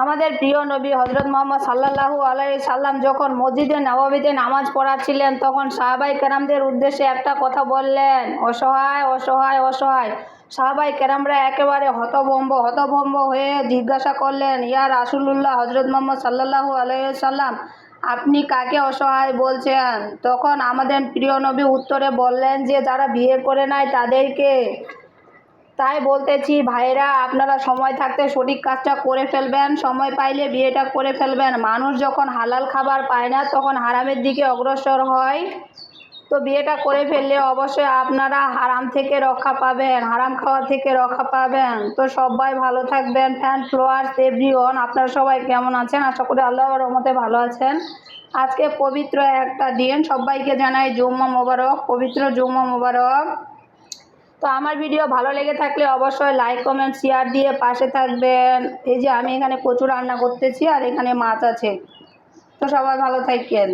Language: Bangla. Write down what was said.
আমাদের প্রিয় নবী হযরত মুহাম্মদ সাল্লাল্লাহু আলাইহি সাল্লাম যখন মসজিদে নববীতে নামাজ পড়াচ্ছিলেন তখন সাহাবায়ে কেরামদের উদ্দেশ্যে একটা কথা বললেন, অসহায় অসহায় অসহায়। সাহাবায়ে কেরামরা একেবারে হতভম্ব হয়ে জিজ্ঞাসা করলেন, ইয়া রাসূলুল্লাহ, হযরত মুহাম্মদ সাল্লাল্লাহু আলাইহি সাল্লাম, আপনি কাকে অসহায় বলছেন? তখন আমাদের প্রিয় নবী উত্তরে বললেন যে যারা বিয়ে করে নেয় তাদেরকে। তাই বলতেছি ভাইরা, আপনারা সময় থাকতে সঠিক কাজটা করে ফেলবেন, সময় পাইলে বিয়েটা করে ফেলবেন। মানুষ যখন হালাল খাবার পায় না তখন হারামের দিকে অগ্রসর হয়। তো বিয়েটা করে ফেললে অবশ্যই আপনারা হারাম থেকে রক্ষা পাবেন, হারাম খাওয়া থেকে রক্ষা পাবেন। তো সবাই ভালো থাকবেন। ফ্যান ফলোয়ার্স এভরিওয়ান, আপনারা সবাই কেমন আছেন? আশা করি আল্লাহর রহমতে ভালো আছেন। আজকে পবিত্র একটা দিন, সবাইকে জানাই জুম্মা মোবারক, পবিত্র জুম্মা মোবারক। তো আমার ভিডিও ভালো লেগে থাকলে অবশ্যই লাইক কমেন্ট শেয়ার দিয়ে পাশে থাকবেন। এই যে আমি এখানে কচু রান্না করতেছি আর এখানে মাছ আছে। তো সবাই ভালো থাকেন।